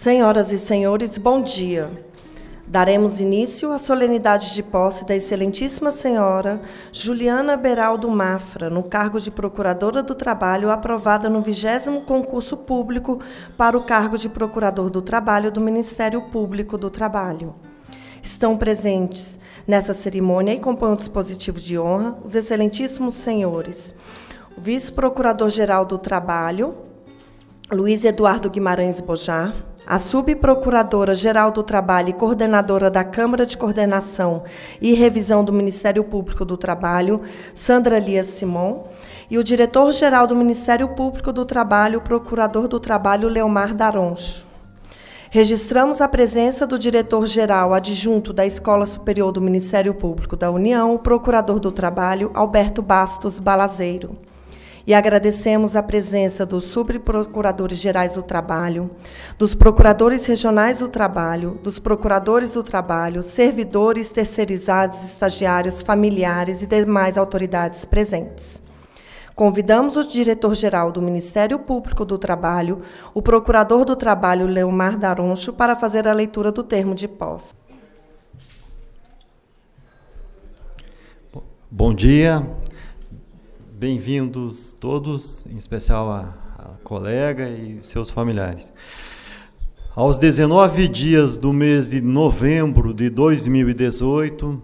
Senhoras e senhores, bom dia. Daremos início à solenidade de posse da excelentíssima senhora Juliana Beraldo Mafra, no cargo de Procuradora do Trabalho, aprovada no 20º concurso público para o cargo de Procurador do Trabalho do Ministério Público do Trabalho. Estão presentes nessa cerimônia e compõem o dispositivo de honra os excelentíssimos senhores: o Vice-Procurador-Geral do Trabalho, Luiz Eduardo Guimarães Bojar, a Subprocuradora-Geral do Trabalho e Coordenadora da Câmara de Coordenação e Revisão do Ministério Público do Trabalho, Sandra Elias Simon, e o Diretor-Geral do Ministério Público do Trabalho, o Procurador do Trabalho, Leomar Daroncho. Registramos a presença do Diretor-Geral Adjunto da Escola Superior do Ministério Público da União, o Procurador do Trabalho, Alberto Bastos Balazeiro. E agradecemos a presença dos subprocuradores-gerais do Trabalho, dos procuradores regionais do Trabalho, dos procuradores do Trabalho, servidores terceirizados, estagiários, familiares e demais autoridades presentes. Convidamos o diretor-geral do Ministério Público do Trabalho, o procurador do Trabalho, Leomar Daroncho, para fazer a leitura do termo de posse. Bom dia. Bem-vindos todos, em especial a colega e seus familiares. Aos 19 dias do mês de novembro de 2018,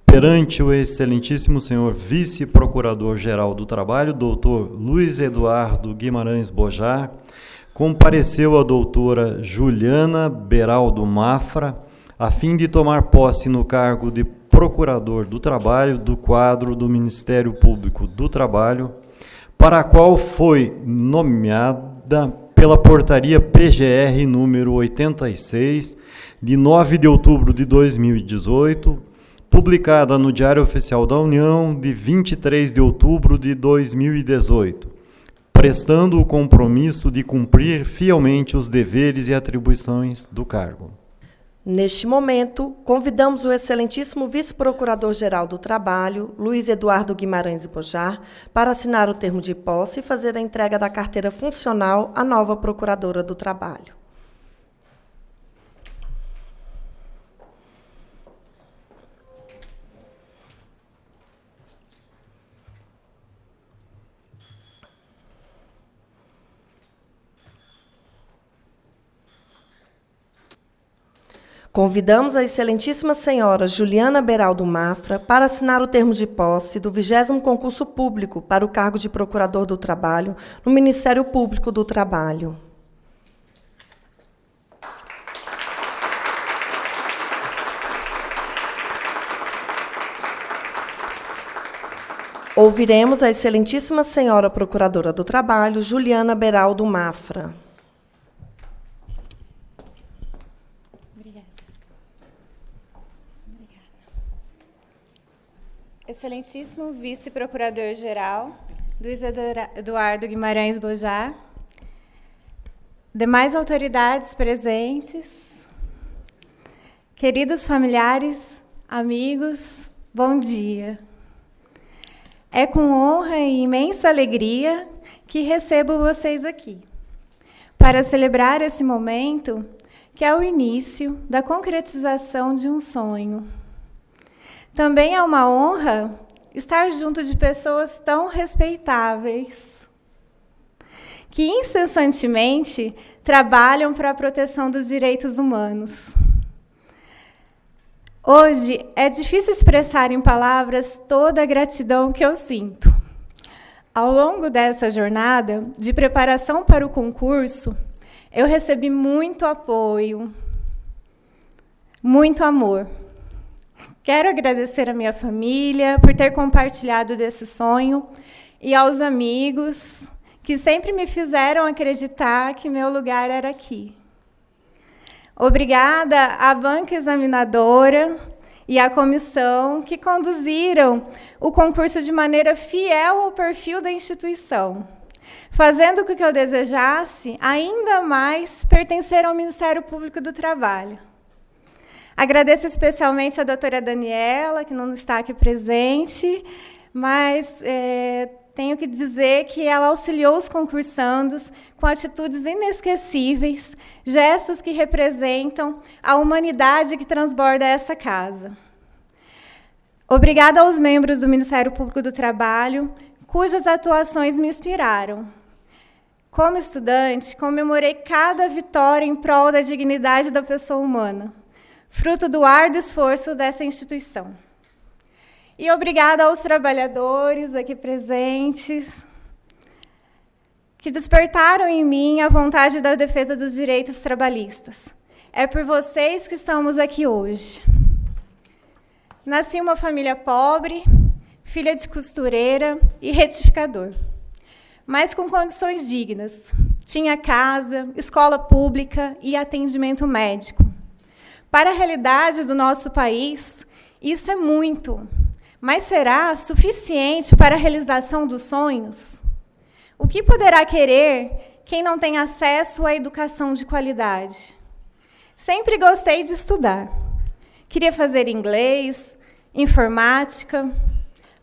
perante o excelentíssimo senhor Vice-Procurador-Geral do Trabalho, doutor Luiz Eduardo Guimarães Bojar, compareceu a doutora Juliana Beraldo Mafra, a fim de tomar posse no cargo de Procurador do Trabalho do quadro do Ministério Público do Trabalho, para a qual foi nomeada pela Portaria PGR número 86, de 9 de outubro de 2018, publicada no Diário Oficial da União, de 23 de outubro de 2018, prestando o compromisso de cumprir fielmente os deveres e atribuições do cargo. Neste momento, convidamos o excelentíssimo Vice-Procurador-Geral do Trabalho, Luiz Eduardo Guimarães Bojar, para assinar o termo de posse e fazer a entrega da carteira funcional à nova Procuradora do Trabalho. Convidamos a excelentíssima senhora Juliana Beraldo Mafra para assinar o termo de posse do 20º concurso público para o cargo de Procurador do Trabalho no Ministério Público do Trabalho. Ouviremos a excelentíssima senhora Procuradora do Trabalho, Juliana Beraldo Mafra. Excelentíssimo Vice-Procurador-Geral, Luiz Eduardo Guimarães Bojar, demais autoridades presentes, queridos familiares, amigos, bom dia. É com honra e imensa alegria que recebo vocês aqui, para celebrar esse momento que é o início da concretização de um sonho. Também é uma honra estar junto de pessoas tão respeitáveis, que incessantemente trabalham para a proteção dos direitos humanos. Hoje é difícil expressar em palavras toda a gratidão que eu sinto. Ao longo dessa jornada de preparação para o concurso, eu recebi muito apoio, muito amor. Quero agradecer à minha família por ter compartilhado desse sonho e aos amigos que sempre me fizeram acreditar que meu lugar era aqui. Obrigada à banca examinadora e à comissão que conduziram o concurso de maneira fiel ao perfil da instituição, fazendo com que eu desejasse ainda mais pertencer ao Ministério Público do Trabalho. Agradeço especialmente à doutora Daniela, que não está aqui presente, mas tenho que dizer que ela auxiliou os concursandos com atitudes inesquecíveis, gestos que representam a humanidade que transborda essa casa. Obrigada aos membros do Ministério Público do Trabalho, cujas atuações me inspiraram. Como estudante, comemorei cada vitória em prol da dignidade da pessoa humana, fruto do árduo esforço dessa instituição. E obrigada aos trabalhadores aqui presentes, que despertaram em mim a vontade da defesa dos direitos trabalhistas. É por vocês que estamos aqui hoje. Nasci em uma família pobre, filha de costureira e retificador, mas com condições dignas. Tinha casa, escola pública e atendimento médico. Para a realidade do nosso país, isso é muito. Mas será suficiente para a realização dos sonhos? O que poderá querer quem não tem acesso à educação de qualidade? Sempre gostei de estudar. Queria fazer inglês, informática,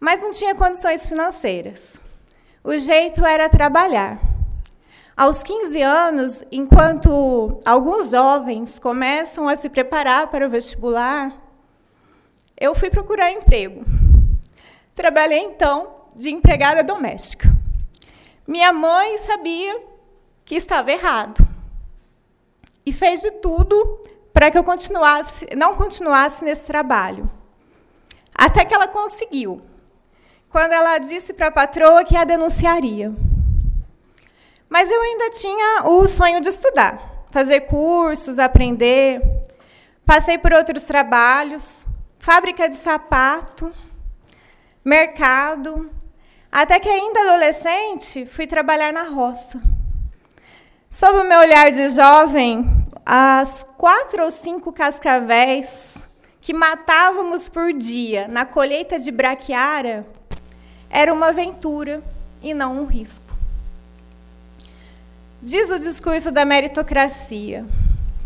mas não tinha condições financeiras. O jeito era trabalhar. Aos 15 anos, enquanto alguns jovens começam a se preparar para o vestibular, eu fui procurar emprego. Trabalhei, então, de empregada doméstica. Minha mãe sabia que estava errado e fez de tudo para que eu não continuasse nesse trabalho. Até que ela conseguiu, quando ela disse para a patroa que a denunciaria. Mas eu ainda tinha o sonho de estudar, fazer cursos, aprender. Passei por outros trabalhos, fábrica de sapato, mercado, até que ainda adolescente fui trabalhar na roça. Sob o meu olhar de jovem, as 4 ou 5 cascavéis que matávamos por dia na colheita de braquiária era uma aventura e não um risco. Diz o discurso da meritocracia: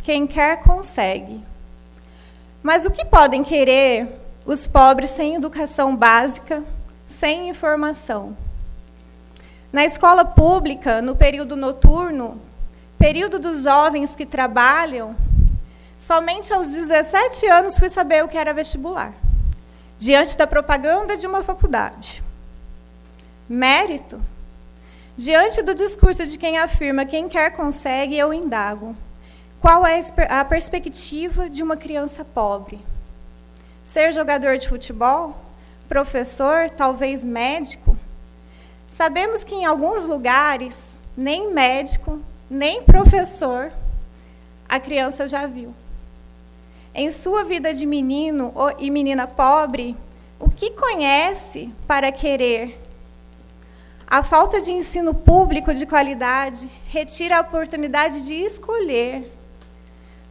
quem quer, consegue. Mas o que podem querer os pobres sem educação básica, sem informação? Na escola pública, no período noturno, período dos jovens que trabalham, somente aos 17 anos fui saber o que era vestibular, diante da propaganda de uma faculdade. Mérito? Diante do discurso de quem afirma quem quer consegue, eu indago: qual é a perspectiva de uma criança pobre? Ser jogador de futebol? Professor? Talvez médico? Sabemos que em alguns lugares, nem médico, nem professor, a criança já viu. Em sua vida de menino e menina pobre, o que conhece para querer? A falta de ensino público de qualidade retira a oportunidade de escolher.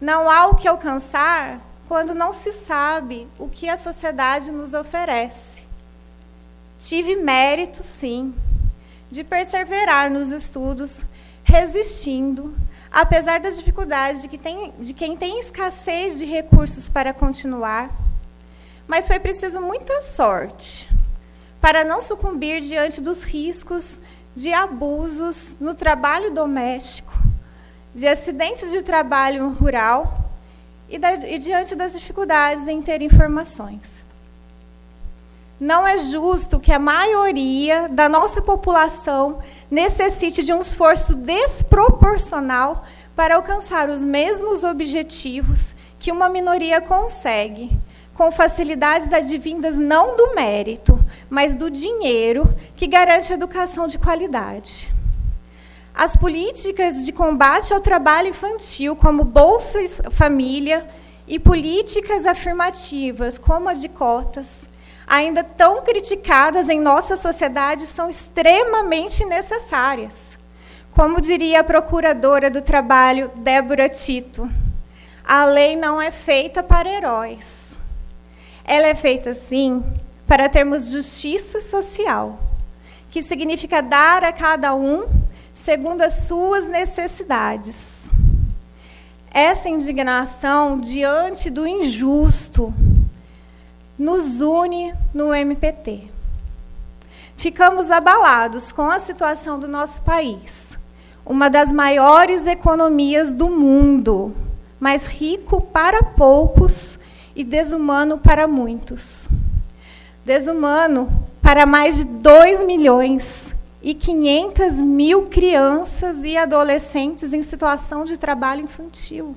Não há o que alcançar quando não se sabe o que a sociedade nos oferece. Tive mérito, sim, de perseverar nos estudos, resistindo, apesar das dificuldades de quem tem escassez de recursos para continuar. Mas foi preciso muita sorte para não sucumbir diante dos riscos de abusos no trabalho doméstico, de acidentes de trabalho rural e diante das dificuldades em ter informações. Não é justo que a maioria da nossa população necessite de um esforço desproporcional para alcançar os mesmos objetivos que uma minoria consegue, com facilidades advindas não do mérito, mas do dinheiro que garante a educação de qualidade. As políticas de combate ao trabalho infantil, como Bolsa Família, e políticas afirmativas, como a de cotas, ainda tão criticadas em nossa sociedade, são extremamente necessárias. Como diria a procuradora do trabalho, Débora Tito, a lei não é feita para heróis. Ela é feita, sim, para termos justiça social, que significa dar a cada um segundo as suas necessidades. Essa indignação diante do injusto nos une no MPT. ficamos abalados com a situação do nosso país, uma das maiores economias do mundo, mas rico para poucos e desumano para muitos. Desumano para mais de 2.500.000 crianças e adolescentes em situação de trabalho infantil.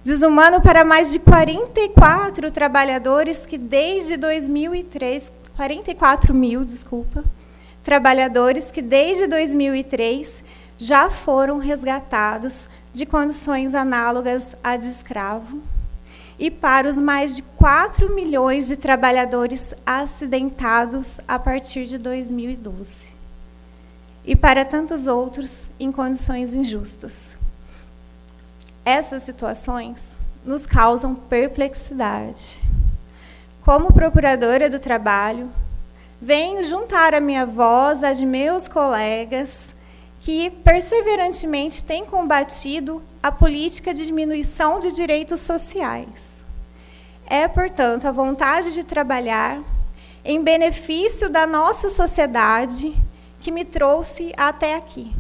Desumano para mais de 44 trabalhadores que desde 2003, 44.000, desculpa, trabalhadores que desde 2003 já foram resgatados de condições análogas à de escravo, e para os mais de 4 milhões de trabalhadores acidentados a partir de 2012. E para tantos outros em condições injustas. Essas situações nos causam perplexidade. Como procuradora do trabalho, venho juntar a minha voz à de meus colegas que perseverantemente têm combatido a política de diminuição de direitos sociais. É, portanto, a vontade de trabalhar em benefício da nossa sociedade que me trouxe até aqui.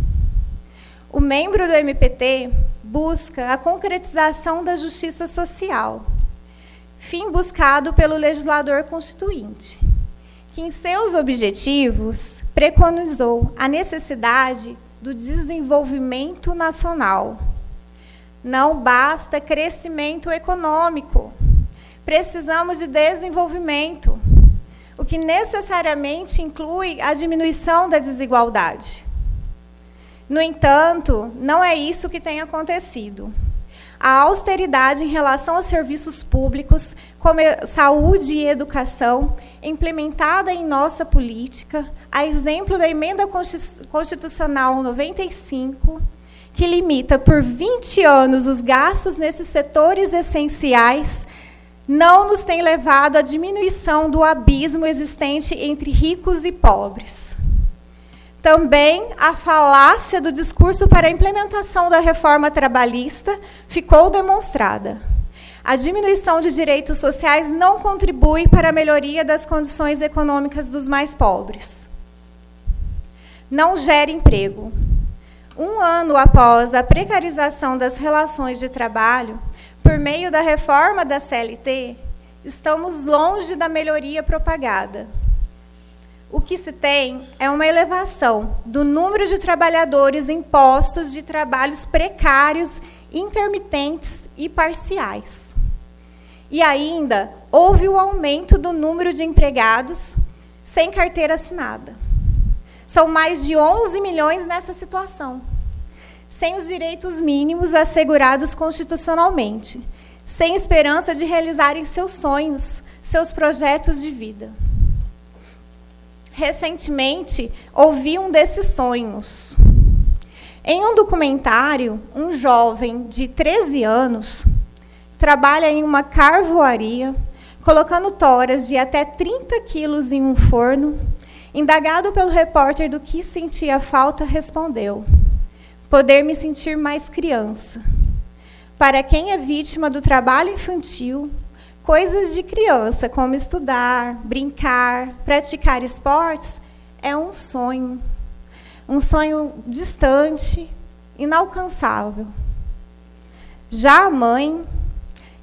O membro do MPT busca a concretização da justiça social, fim buscado pelo legislador constituinte, que em seus objetivos preconizou a necessidade do desenvolvimento nacional. Não basta crescimento econômico, precisamos de desenvolvimento, o que necessariamente inclui a diminuição da desigualdade. No entanto, não é isso que tem acontecido. A austeridade em relação aos serviços públicos, como saúde e educação, implementada em nossa política, a exemplo da Emenda Constitucional 95, que limita por 20 anos os gastos nesses setores essenciais, não nos tem levado à diminuição do abismo existente entre ricos e pobres. Também a falácia do discurso para a implementação da reforma trabalhista ficou demonstrada. A diminuição de direitos sociais não contribui para a melhoria das condições econômicas dos mais pobres. Não gera emprego. Um ano após a precarização das relações de trabalho, por meio da reforma da CLT, estamos longe da melhoria propagada. O que se tem é uma elevação do número de trabalhadores em postos de trabalhos precários, intermitentes e parciais. E ainda houve o aumento do número de empregados sem carteira assinada. São mais de 11 milhões nessa situação, sem os direitos mínimos assegurados constitucionalmente, sem esperança de realizarem seus sonhos, seus projetos de vida. Recentemente, ouvi um desses sonhos. Em um documentário, um jovem de 13 anos trabalha em uma carvoaria, colocando toras de até 30 quilos em um forno. Indagado pelo repórter do que sentia falta, respondeu: poder me sentir mais criança. Para quem é vítima do trabalho infantil, coisas de criança, como estudar, brincar, praticar esportes, é um sonho distante, inalcançável. Já a mãe,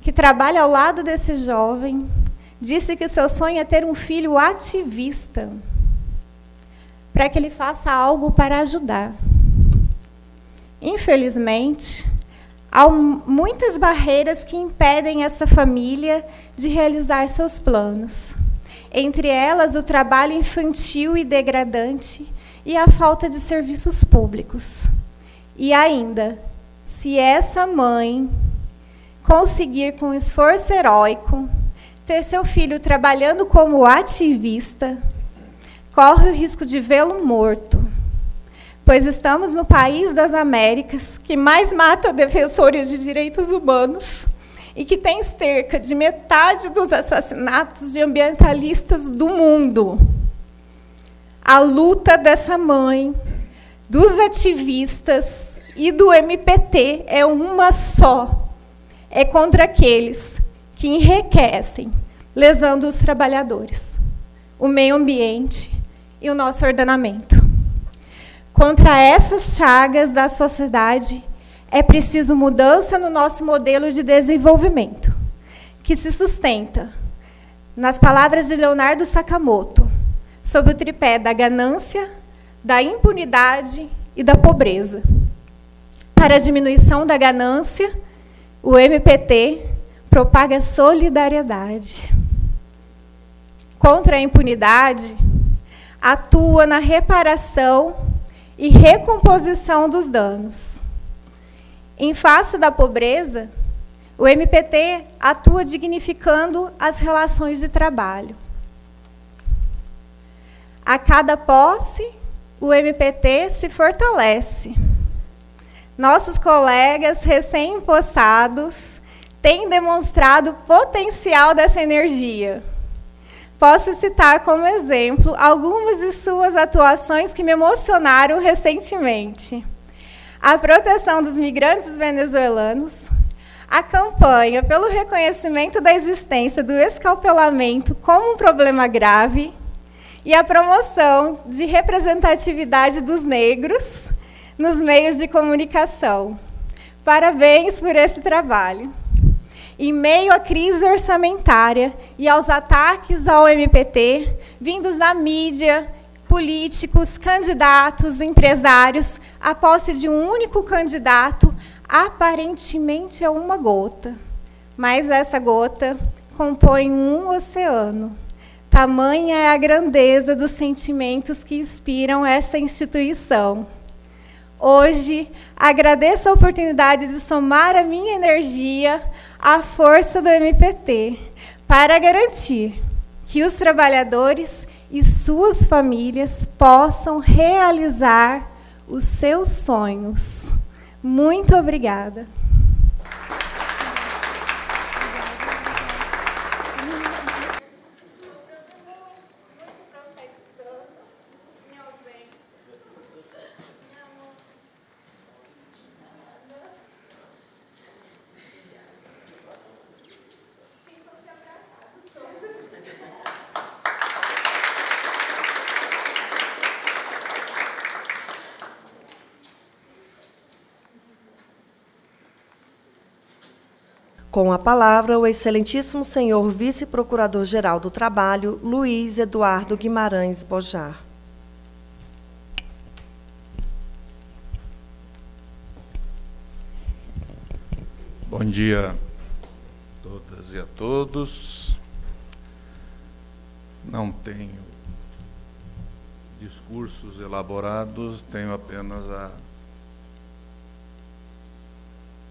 que trabalha ao lado desse jovem, disse que seu sonho é ter um filho ativista, para que ele faça algo para ajudar. Infelizmente, há muitas barreiras que impedem essa família de realizar seus planos. Entre elas, o trabalho infantil e degradante e a falta de serviços públicos. E ainda, se essa mãe conseguir, com esforço heróico, ter seu filho trabalhando como ativista, corre o risco de vê-lo morto, pois estamos no país das Américas que mais mata defensores de direitos humanos e que tem cerca de metade dos assassinatos de ambientalistas do mundo. A luta dessa mãe, dos ativistas e do MPT é uma só. É contra aqueles que enriquecem, lesando os trabalhadores, o meio ambiente e o nosso ordenamento. Contra essas chagas da sociedade, é preciso mudança no nosso modelo de desenvolvimento, que se sustenta, nas palavras de Leonardo Sakamoto, sob o tripé da ganância, da impunidade e da pobreza. Para a diminuição da ganância, o MPT propaga solidariedade. Contra a impunidade, atua na reparação e recomposição dos danos. Em face da pobreza, o MPT atua dignificando as relações de trabalho. A cada posse, o MPT se fortalece. Nossos colegas recém-empossados têm demonstrado o potencial dessa energia. Posso citar como exemplo algumas de suas atuações que me emocionaram recentemente. A proteção dos migrantes venezuelanos, a campanha pelo reconhecimento da existência do escalpelamento como um problema grave e a promoção de representatividade dos negros nos meios de comunicação. Parabéns por esse trabalho. Em meio à crise orçamentária e aos ataques ao MPT, vindos da mídia, políticos, candidatos, empresários, a posse de um único candidato, aparentemente é uma gota. Mas essa gota compõe um oceano. Tamanha é a grandeza dos sentimentos que inspiram essa instituição. Hoje, agradeço a oportunidade de somar a minha energia à força do MPT para garantir que os trabalhadores e suas famílias possam realizar os seus sonhos. Muito obrigada. Com a palavra, o excelentíssimo senhor vice-procurador-geral do Trabalho, Luiz Eduardo Guimarães Bojar. Bom dia a todas e a todos. Não tenho discursos elaborados, tenho apenas a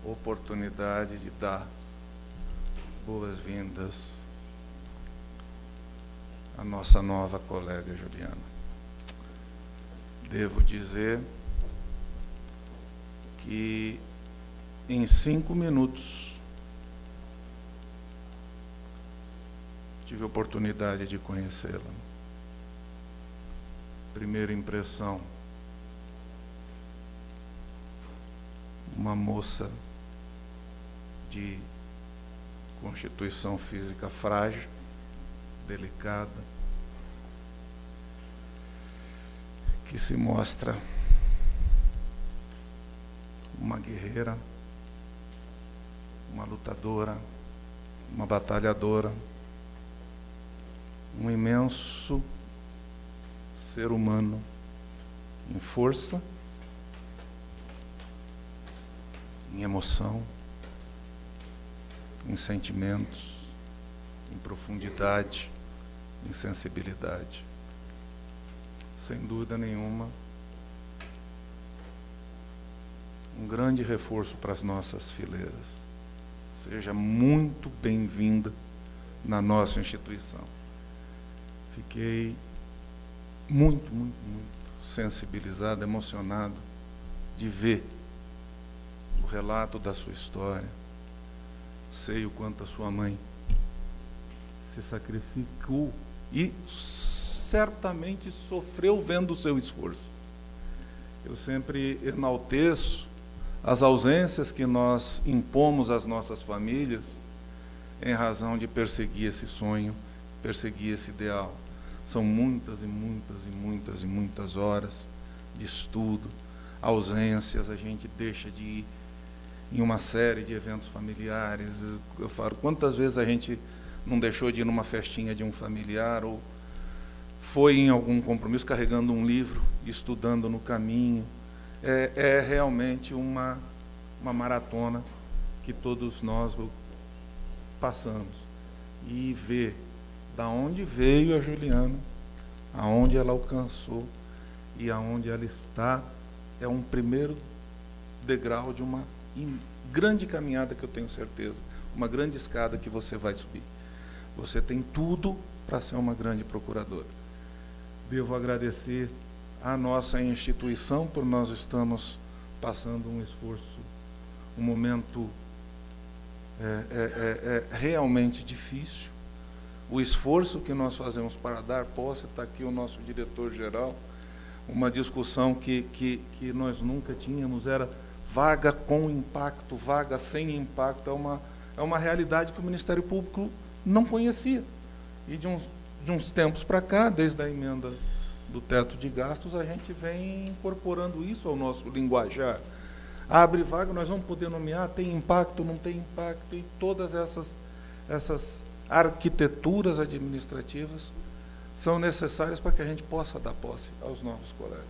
oportunidade de dar boas-vindas à nossa nova colega Juliana. Devo dizer que em 5 minutos tive a oportunidade de conhecê-la. Primeira impressão, uma moça de constituição física frágil, delicada, que se mostra uma guerreira, uma lutadora, uma batalhadora, um imenso ser humano em força, em emoção, em sentimentos, em profundidade, em sensibilidade. Sem dúvida nenhuma, um grande reforço para as nossas fileiras. Seja muito bem-vinda na nossa instituição. Fiquei muito sensibilizado, emocionado de ver o relato da sua história. Sei o quanto a sua mãe se sacrificou e certamente sofreu vendo o seu esforço. Eu sempre enalteço as ausências que nós impomos às nossas famílias em razão de perseguir esse sonho, perseguir esse ideal. São muitas e muitas e muitas e muitas horas de estudo, ausências, a gente deixa de ir em uma série de eventos familiares. Eu falo, quantas vezes a gente não deixou de ir numa festinha de um familiar, ou foi em algum compromisso carregando um livro, estudando no caminho. É realmente uma maratona que todos nós passamos. E ver da onde veio a Juliana, aonde ela alcançou e aonde ela está, é um primeiro degrau de uma grande caminhada que eu tenho certeza, uma grande escada que você vai subir. Você tem tudo para ser uma grande procuradora. Devo agradecer à nossa instituição por nós estamos passando um esforço, um momento realmente difícil. O esforço que nós fazemos para dar posse, está aqui o nosso diretor-geral, uma discussão que nós nunca tínhamos, era vaga com impacto, vaga sem impacto, é uma realidade que o Ministério Público não conhecia. E de uns tempos para cá, desde a emenda do teto de gastos, a gente vem incorporando isso ao nosso linguajar. Abre vaga, nós vamos poder nomear, tem impacto, não tem impacto, e todas essas arquiteturas administrativas são necessárias para que a gente possa dar posse aos novos colegas.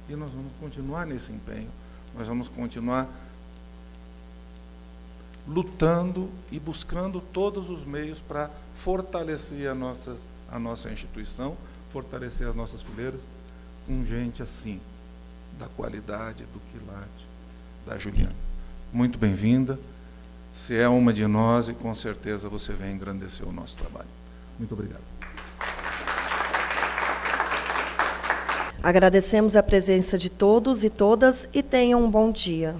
E nós vamos continuar nesse empenho, nós vamos continuar lutando e buscando todos os meios para fortalecer a nossa instituição, fortalecer as nossas fileiras com gente assim, da qualidade, do quilate da Juliana. Muito bem-vinda. Você é uma de nós e com certeza você vem engrandecer o nosso trabalho. Muito obrigado. Agradecemos a presença de todos e todas e tenham um bom dia.